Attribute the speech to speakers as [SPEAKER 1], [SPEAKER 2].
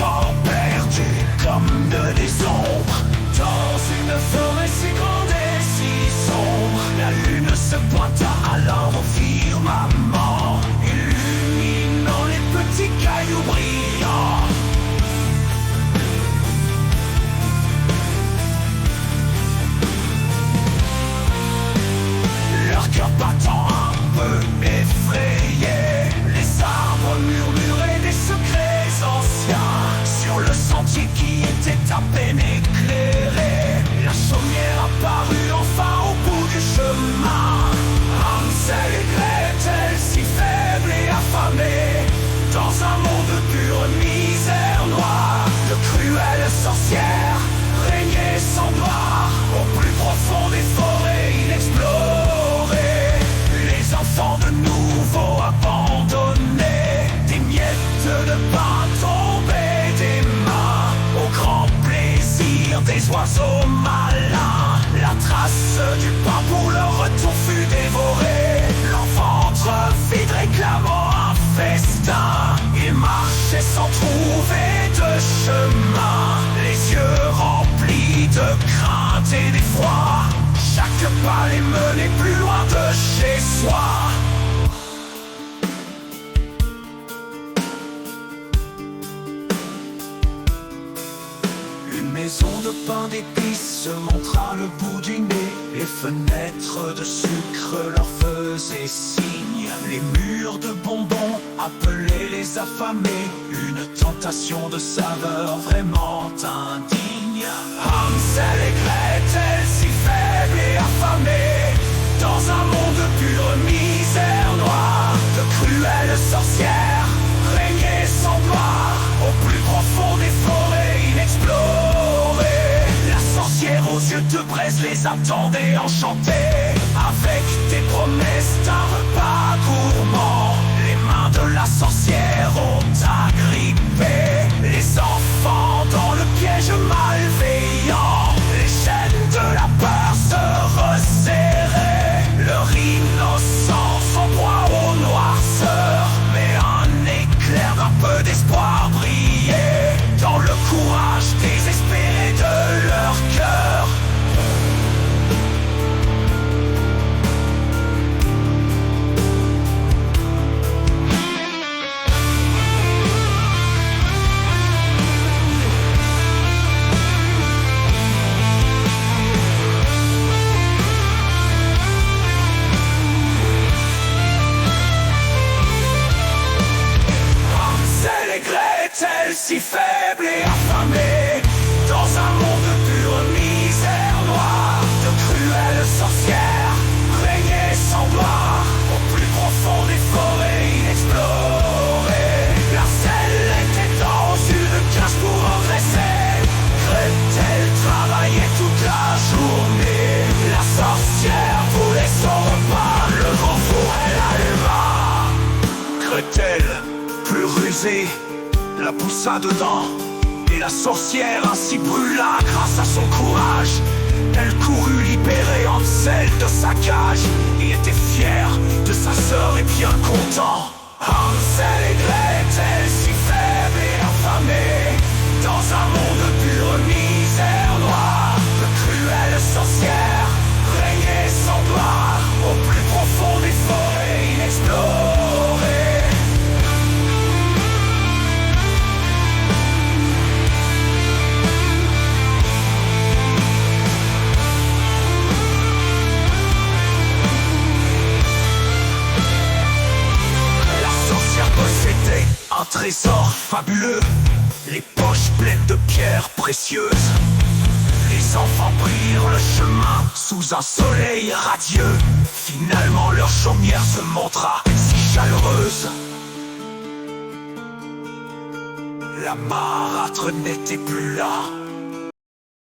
[SPEAKER 1] enfants perdus comme des ombres dans une forêt si grande et si sombre. La lune se pointa alors au firmament, illuminant les petits cailloux brillants. Leur cœur battant un peu effrayé, les arbres murmuraient des secrets anciens sur le sentier qui était à peine éclairé. La chaumière apparut enfin au bout du chemin. Hansel et Gretel, si faibles et affamés, dans un monde de pure misère noire, de cruelles sorcières régnaient sans gloire au plus profond des forêts inexplorées. Les enfants de nouveau abandonnés, des miettes de pain tombaient des mains, au grand plaisir des oiseaux malins. La trace du pain pour leur retour fut dévorée. L'enfant vide réclamant un festin. Il marchait sans trouver de chemin, les yeux remplis de crainte et d'effroi. Chaque pas les menait plus loin de chez soi. Une maison de pain d'épices se montra le bout du nez. Les fenêtres de sucre leur faisaient signe. Les murs de bonbons appelaient les affamés. Une tentation de saveur vraiment indigne. Hansel et Gretel, si faibles et affamés, dans un monde de pure misère noire, de cruelles sorcières régnaient sans gloire au plus profond des forêts inexplorées. La sorcière aux yeux de braise les attendait enchantée, avec des promesses d'un repas gourmand. Les mains de la sorcière ont agrippé les enfants dans le piège malveillant. Les chaînes de la peur se resserraient, leur innocence en proie aux noirceurs. Mais un éclair d'un peu d'espoir brillait dans le courage désespéré de leur cœur. Si faible et affamé, dans un monde de pure misère noire, de cruelles sorcières régnaient sans gloire au plus profond des forêts inexplorées. Leur sel était dans une cage pour engraisser. Gretel travaillait toute la journée. La sorcière voulait son repas, le grand four elle alluma. Gretel, plus rusée, la poussa dedans, et la sorcière ainsi brûla grâce à son courage. Elle courut libérer Hansel de sa cage. Il était fier de sa sœur et bien content. Hansel et Gretel, si faibles et affamés, dans un monde de pure misère noire, de cruelles sorcières régnaient sans gloire au plus profond des forêts inexplorées. Possédait un trésor fabuleux, les poches pleines de pierres précieuses. Les enfants prirent le chemin sous un soleil radieux. Finalement leur chaumière se montra si chaleureuse. La marâtre n'était plus là,